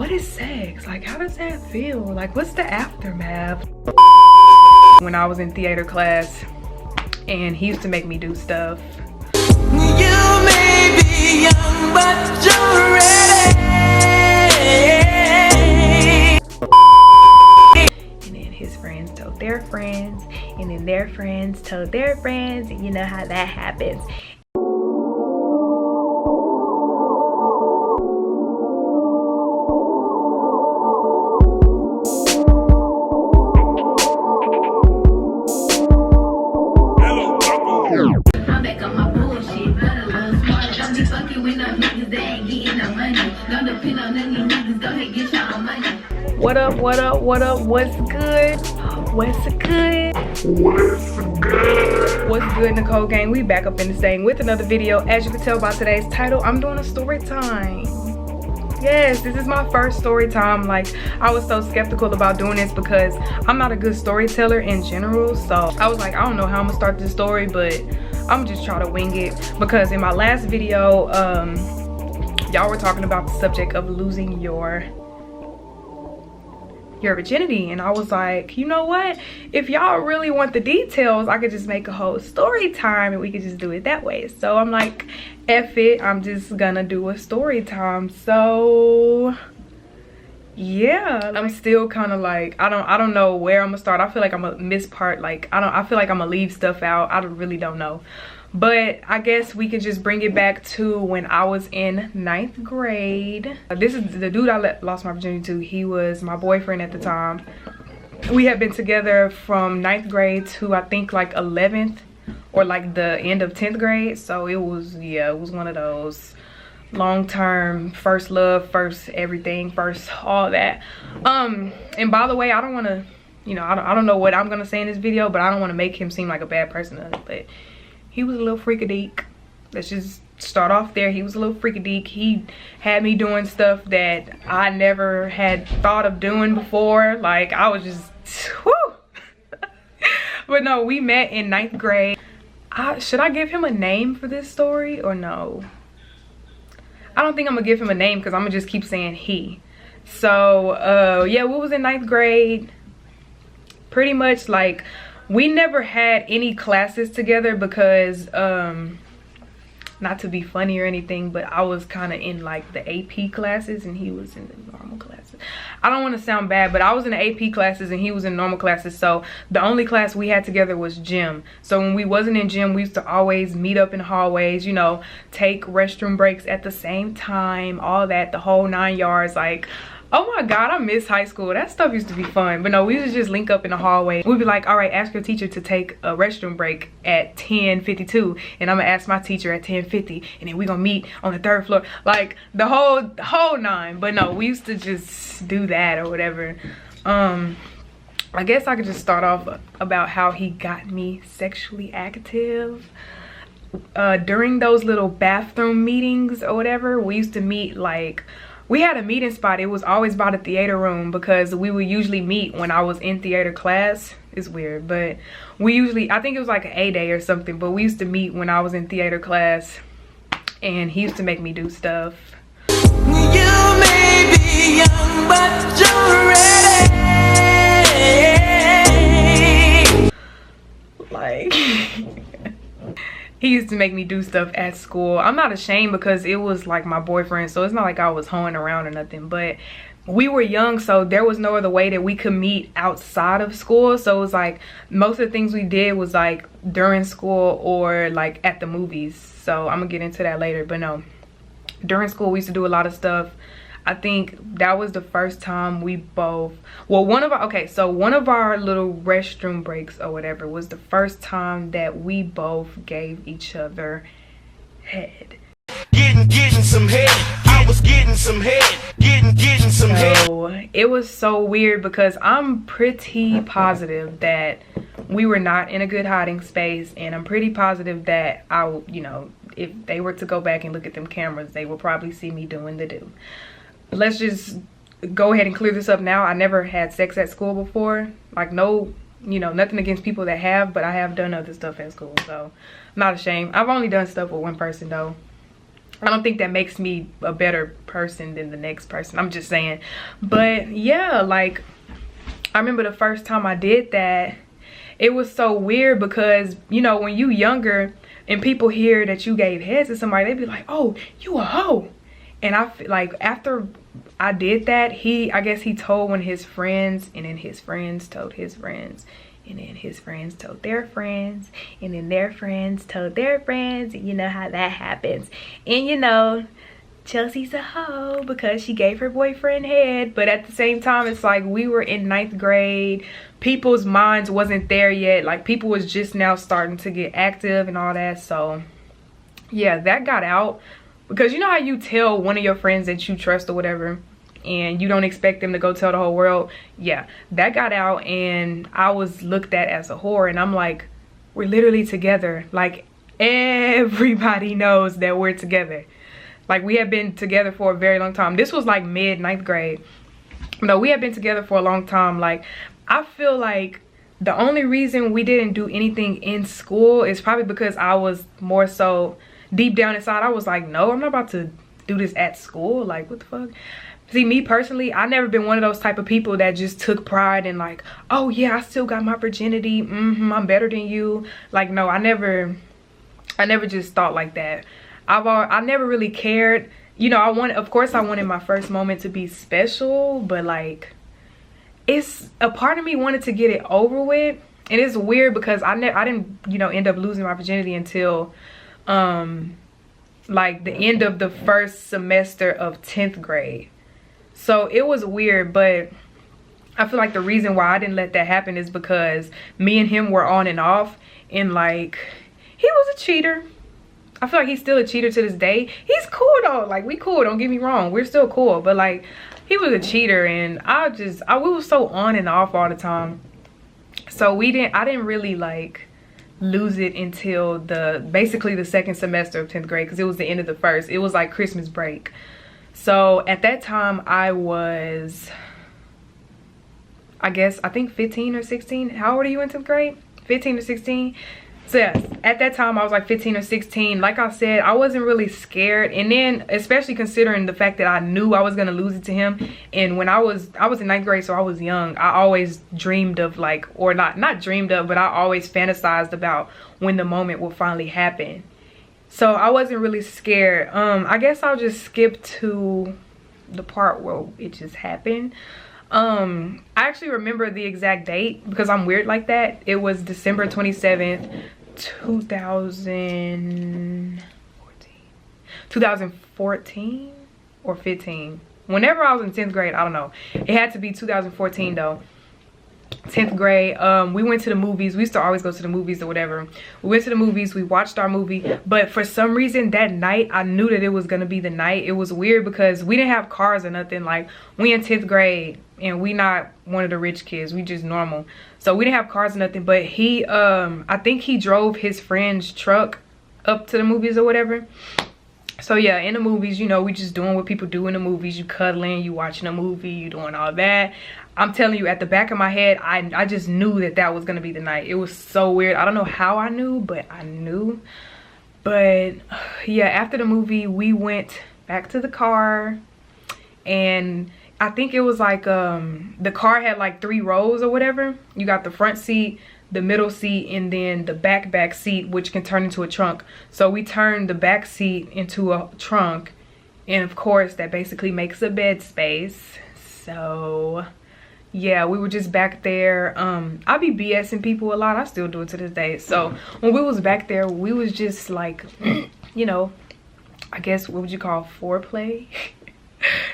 what is sex? Like, how does that feel? Like, what's the aftermath? When I was in theater class, and he used to make me do stuff. You may be young, but you're ready. And then his friends told their friends, and then their friends told their friends, and you know how that happens. I'm back on my bullshit, but a little smart. Don't be fucking with no niggas that ain't getting no money. Don't depend on any niggas, go ahead, get your own money. What up, what up, what up, what's good? What's good? What's good, Nicole gang? We back up in this thing with another video. As you can tell by today's title, I'm doing a story time. Yes, this is my first story time. Like, I was so skeptical about doing this because I'm not a good storyteller in general. So I was like, I don't know how I'm gonna start this story, but I'm just trying to wing it. Because in my last video, y'all were talking about the subject of losing your virginity, and I was like, you know what, if y'all really want the details, I could just make a whole story time and we could just do it that way. So I'm like, F it, I'm just gonna do a story time. So yeah, I'm still kind of like, I don't know where I'm gonna start. I feel like I'm gonna miss part. Like, I feel like I'm gonna leave stuff out. I really don't know. But I guess we could just bring it back to when I was in 9th grade. This is the dude I lost my virginity to. He was my boyfriend at the time. We had been together from 9th grade to I think like 11th or like the end of 10th grade. So it was, yeah, it was one of those long-term, first love, first everything, first all that. And by the way, I don't want to, you know, I don't know what I'm gonna say in this video, but I don't want to make him seem like a bad person, but he was a little freakadeek. Let's just start off there. He was a little freakadeek. He had me doing stuff that I never had thought of doing before. Like, I was just, whoo. But no, we met in 9th grade. Should I give him a name for this story or no? I don't think I'm gonna give him a name because I'm gonna just keep saying he. So yeah, we was in 9th grade. Pretty much like, we never had any classes together because, not to be funny or anything, but I was kind of in like the AP classes and he was in the normal classes. I don't want to sound bad, but I was in the AP classes and he was in normal classes. So the only class we had together was gym. So when we wasn't in gym, we used to always meet up in hallways, you know, take restroom breaks at the same time, all that, the whole 9 yards. Like, oh my god, I miss high school. That stuff used to be fun. But no, we used to just link up in the hallway. We'd be like, all right, ask your teacher to take a restroom break at 10:52, and I'm gonna ask my teacher at 10:50, and then we gonna meet on the 3rd floor. Like, the whole 9. But no, we used to just do that or whatever. I guess I could just start off about how he got me sexually active. During those little bathroom meetings or whatever, we used to meet like, we had a meeting spot. It was always by the theater room because we would usually meet when I was in theater class. It's weird, but we usually, I think it was like an A day or something, but we used to meet when I was in theater class and he used to make me do stuff. You may be young, but you're ready. Like, he used to make me do stuff at school. I'm not ashamed because it was like my boyfriend, so it's not like I was hoeing around or nothing, but we were young, so there was no other way that we could meet outside of school. So it was like, most of the things we did was like during school or like at the movies. So I'm gonna get into that later, but no, during school we used to do a lot of stuff. I think that was the first time we both, well, one of our little restroom breaks or whatever was the first time that we both gave each other head. Getting some head. I was getting some head. Getting some head. So it was so weird because I'm pretty positive that we were not in a good hiding space, and I'm pretty positive that you know, if they were to go back and look at them cameras, they will probably see me doing the do. Let's just go ahead and clear this up now. I never had sex at school before. Like, no, you know, nothing against people that have, but I have done other stuff at school, so I'm not ashamed. I've only done stuff with one person though. I don't think that makes me a better person than the next person. I'm just saying. But yeah, like, I remember the first time I did that, it was so weird because, you know, when you younger and people hear that you gave head to somebody, they be like, oh, you a hoe. And I feel like after I did that, I guess he told one of his friends, and then his friends told his friends, and then his friends told their friends, and then their friends told their friends, and you know how that happens. And you know, Chelsea's a hoe because she gave her boyfriend head. But at the same time, it's like we were in 9th grade. People's minds wasn't there yet. Like, people was just now starting to get active and all that. So yeah, that got out. Because you know how you tell one of your friends that you trust or whatever, and you don't expect them to go tell the whole world? Yeah, that got out, and I was looked at as a whore. And I'm like, we're literally together. Like, everybody knows that we're together. Like, we have been together for a very long time. This was like mid 9th grade. No, we have been together for a long time. Like, I feel like the only reason we didn't do anything in school is probably because I was more so deep down inside. I was like, no, I'm not about to do this at school. Like, what the fuck? See, me personally, I never been one of those type of people that just took pride in like, oh yeah, I still got my virginity. I'm better than you. Like, no, I never just thought like that. I never really cared. You know, of course I wanted my first moment to be special, but like, it's a part of me wanted to get it over with. And it's weird because I didn't, you know, end up losing my virginity until like the end of the first semester of 10th grade. So it was weird, but I feel like the reason why I didn't let that happen is because me and him were on and off, and like, he was a cheater. I feel like he's still a cheater to this day. He's cool though, like, we cool, don't get me wrong, we're still cool, but like, he was a cheater, and we were so on and off all the time. So I didn't really like lose it until basically the second semester of 10th grade, because it was the end of the first. It was like Christmas break. So at that time I was, I think 15 or 16. How old are you in 10th grade? 15 or 16? So yes, at that time I was like 15 or 16. Like I said, I wasn't really scared. And then, especially considering the fact that I knew I was gonna lose it to him. And when I was in 9th grade, so I was young, I always dreamed of like, or not dreamed of, but I always fantasized about when the moment will finally happen. So I wasn't really scared. I guess I'll just skip to the part where it just happened. I actually remember the exact date because I'm weird like that. It was December 27th, 2014 or 15. Whenever I was in 10th grade, I don't know. It had to be 2014 though. 10th grade. We went to the movies. We used to always go to the movies or whatever. We went to the movies, we watched our movie, but for some reason that night I knew that it was gonna be the night. It was weird because we didn't have cars or nothing. Like, we in 10th grade and we not one of the rich kids, we just normal, so we didn't have cars or nothing. But he I think he drove his friend's truck up to the movies or whatever. So yeah, in the movies, you know, we just doing what people do in the movies. You cuddling, you watching a movie, you doing all that. I'm telling you, at the back of my head, I just knew that was gonna be the night. It was so weird. I don't know how I knew, but I knew. But yeah, after the movie, we went back to the car, and I think it was like the car had like 3 rows or whatever. You got the front seat, the middle seat, and then the back seat, which can turn into a trunk. So we turned the back seat into a trunk, and of course that basically makes a bed space. So yeah, we were just back there. I be BSing people a lot. I still do it to this day. So when we was back there, we was just like, you know, I guess, what would you call foreplay?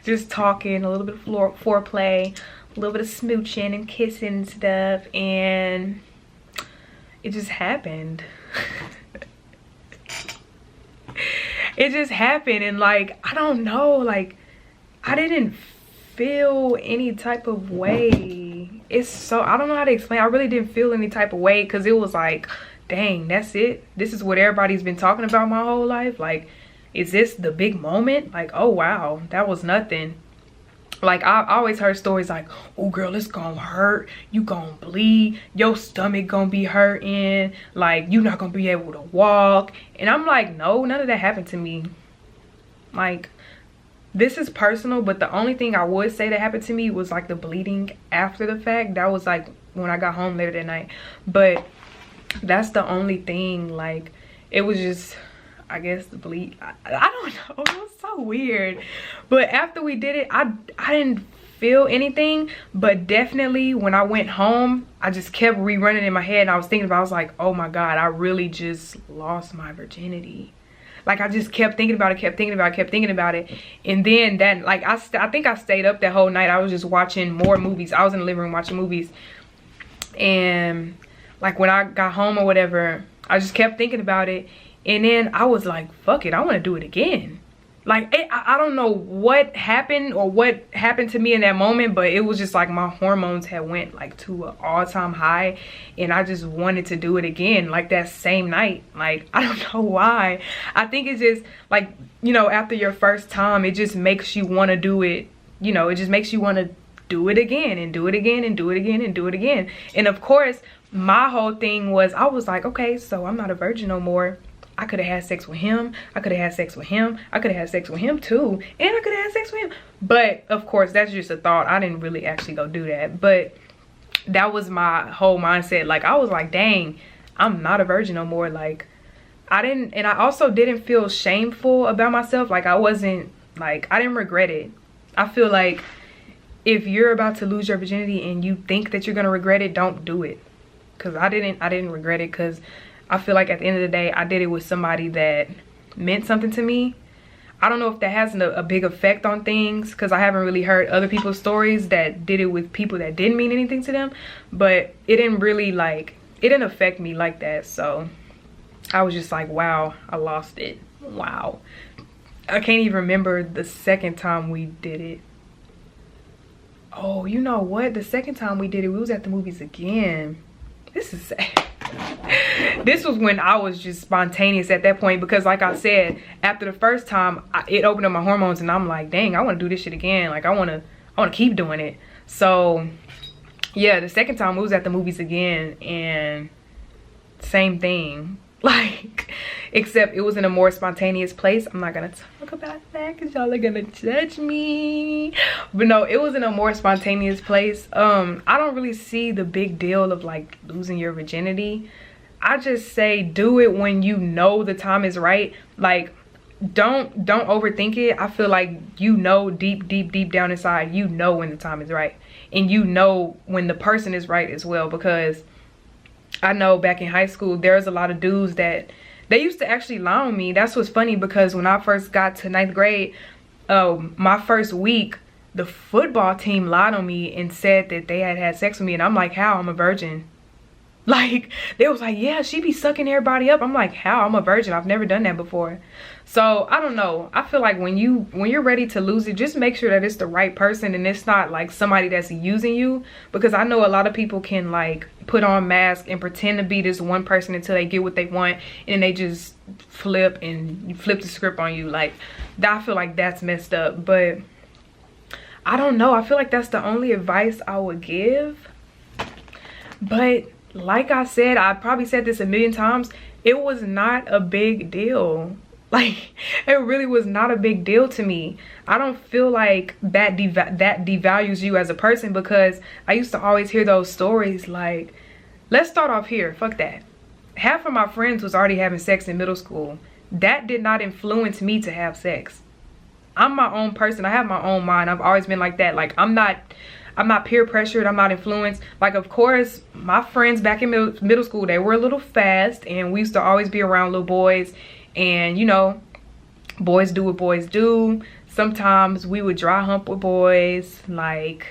Just talking, a little bit of foreplay, a little bit of smooching and kissing and stuff, and it just happened. It just happened, and like, I don't know, like, I didn't feel any type of way. It's so, I don't know how to explain. I really didn't feel any type of way, because it was like, dang, that's it. This is what everybody's been talking about my whole life. Like, is this the big moment? Like, oh wow, that was nothing. Like, I always heard stories like, oh girl, it's gonna hurt, you gonna bleed, your stomach gonna be hurting, like, you're not gonna be able to walk. And I'm like, no, none of that happened to me. Like, this is personal, but the only thing I would say that happened to me was like the bleeding after the fact. That was like when I got home later that night. But that's the only thing. Like, it was just, I guess, the bleed. I don't know. It was so weird. But after we did it, I didn't feel anything. But definitely when I went home, I just kept rerunning in my head. And I was thinking about, I was like, oh my God, I really just lost my virginity. Like, I just kept thinking about it, kept thinking about it. And then that, like, I think I stayed up that whole night. I was just watching more movies. I was in the living room watching movies. And, like, when I got home or whatever, I just kept thinking about it. And then I was like, fuck it, I want to do it again. Like, I don't know what happened or what happened to me in that moment, but it was just like my hormones had went like to an all-time high, and I just wanted to do it again, like that same night. Like, I don't know why. I think it's just like, you know, after your first time, it just makes you want to do it. You know, it just makes you want to do it again and do it again and do it again and do it again. And of course, my whole thing was, I was like, okay, so I'm not a virgin no more. I could have had sex with him. I could have had sex with him. I could have had sex with him too. And I could have had sex with him. But of course, that's just a thought. I didn't really actually go do that. But that was my whole mindset. Like, I was like, dang, I'm not a virgin no more. Like, I didn't, and I also didn't feel shameful about myself. Like, I wasn't, like, I didn't regret it. I feel like if you're about to lose your virginity and you think that you're going to regret it, don't do it. Because I didn't regret it, because I feel like at the end of the day, I did it with somebody that meant something to me. I don't know if that has a big effect on things, because I haven't really heard other people's stories that did it with people that didn't mean anything to them. But it didn't really, like, it didn't affect me like that. So I was just like, wow, I lost it. Wow. I can't even remember the second time we did it. Oh, you know what? The second time we did it, we was at the movies again. This is sad. This was when I was just spontaneous at that point, because like I said, after the first time, it opened up my hormones, and I'm like, dang, I want to do this shit again. Like, I want to keep doing it. So yeah, the second time we was at the movies again, and same thing. Like, except it was in a more spontaneous place. I'm not gonna talk about that because y'all are gonna judge me. But no, it was in a more spontaneous place. I don't really see the big deal of like losing your virginity. I just say do it when you know the time is right. Like, don't overthink it. I feel like, you know, deep down inside, you know when the time is right, and you know when the person is right as well. Because I know back in high school, there's a lot of dudes that they used to actually lie on me. That's what's funny, because when I first got to 9th grade, my first week, the football team lied on me and said that they had sex with me. And I'm like, how? I'm a virgin. Like, they was like, yeah, she be sucking everybody up. I'm like, how? I'm a virgin. I've never done that before. So I don't know. I feel like when you're ready to lose it, just make sure that it's the right person and it's not like somebody that's using you. Because I know a lot of people can like put on masks and pretend to be this one person until they get what they want, and they just flip the script on you. Like, I feel like that's messed up. But I don't know. I feel like that's the only advice I would give. But like I said, I probably said this a million times, it was not a big deal. Like, it really was not a big deal to me. I don't feel like that devalues you as a person, because I used to always hear those stories like, let's start off here, fuck that. Half of my friends was already having sex in middle school. That did not influence me to have sex. I'm my own person. I have my own mind. I've always been like that. Like, I'm not peer pressured. I'm not influenced. Like, of course, my friends back in middle school, they were a little fast, and we used to always be around little boys. And, you know, boys do what boys do. Sometimes we would dry hump with boys, like,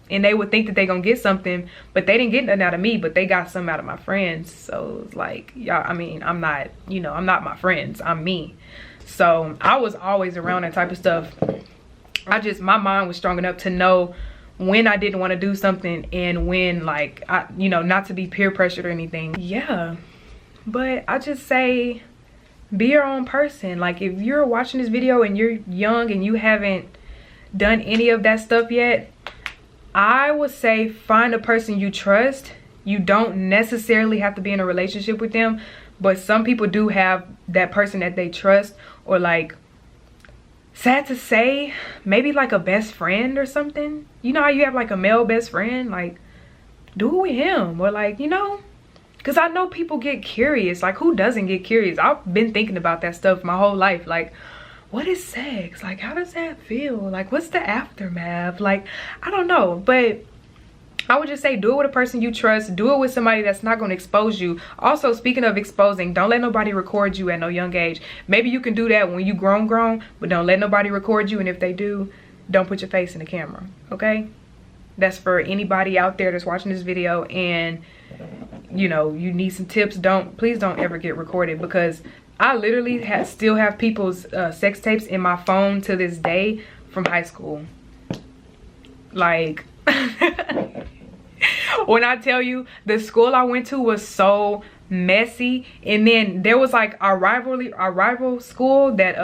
and they would think that they gonna get something, but they didn't get nothing out of me, but they got something out of my friends. So it's like, y'all, I mean, I'm not, you know, I'm not my friends. I'm me. So I was always around that type of stuff. My mind was strong enough to know when I didn't want to do something, and when, like, you know, not to be peer pressured or anything. Yeah, but I just say, be your own person. Like, if you're watching this video and you're young and you haven't done any of that stuff yet, I would say find a person you trust. You don't necessarily have to be in a relationship with them, but some people do have that person that they trust, or like sad to say, maybe like a best friend or something. You know how you have like a male best friend? Like, do it with him. Or like, you know, because I know people get curious. Like, who doesn't get curious? I've been thinking about that stuff my whole life. Like, what is sex? Like, how does that feel? Like, what's the aftermath? Like, I don't know. But I would just say, do it with a person you trust. Do it with somebody that's not going to expose you. Also, speaking of exposing, don't let nobody record you at no young age. Maybe you can do that when you grown, but don't let nobody record you. And if they do, don't put your face in the camera, okay? That's for anybody out there that's watching this video and, you know, you need some tips. Please don't ever get recorded, because I literally still have people's sex tapes in my phone to this day from high school. Like, when I tell you, the school I went to was so messy, and then there was like our rival school that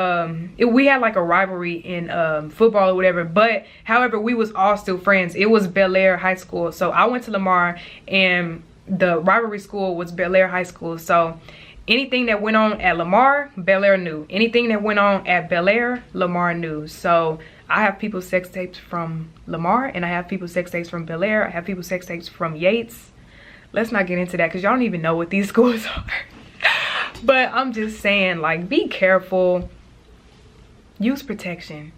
we had like a rivalry in football or whatever, but however we was all still friends. It was Bel Air High School, so I went to Lamar, and the rivalry school was Bel Air High School. So anything that went on at Lamar, Bel Air knew. Anything that went on at Bel Air, Lamar knew. So I have people's sex tapes from Lamar, and I have people's sex tapes from Bel Air. I have people's sex tapes from Yates. Let's not get into that, because y'all don't even know what these schools are. But I'm just saying, like, be careful. Use protection.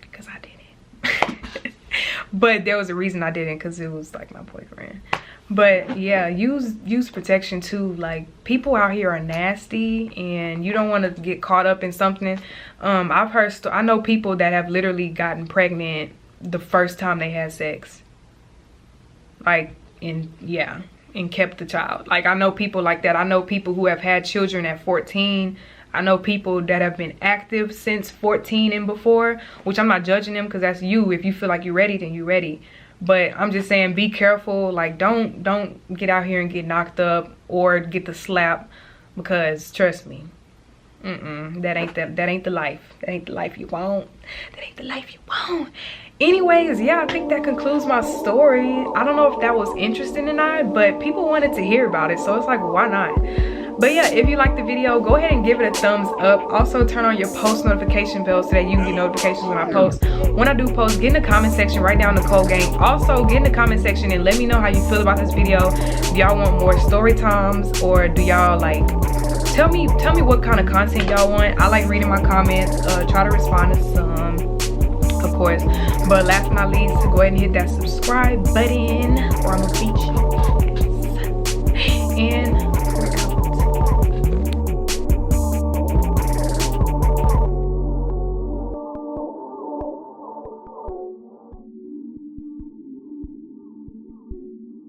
Because I didn't. But there was a reason I didn't, because it was like my boyfriend. But yeah, use protection too. Like, people out here are nasty, and you don't want to get caught up in something. I've heard, I know people that have literally gotten pregnant the first time they had sex. Like, and kept the child. Like, I know people like that. I know people who have had children at 14. I know people that have been active since 14 and before, which I'm not judging them, because that's you. If you feel like you're ready, then you're ready. But I'm just saying, be careful. Like, don't get out here and get knocked up or get the slap, because trust me, that ain't the life. That ain't the life you want. That ain't the life you want. Anyways, yeah, I think that concludes my story. I don't know if that was interesting or not, but people wanted to hear about it, so it's like, why not? But yeah, if you liked the video, go ahead and give it a thumbs up. Also, turn on your post notification bell so that you can get notifications when I post. When I do post, get in the comment section, write down Nicole Gang. Also, get in the comment section and let me know how you feel about this video. Do y'all want more story times, or do y'all like, tell me what kind of content y'all want. I like reading my comments, try to respond to some, of course. But last but not least, go ahead and hit that subscribe button, or I'm gonna beat you. And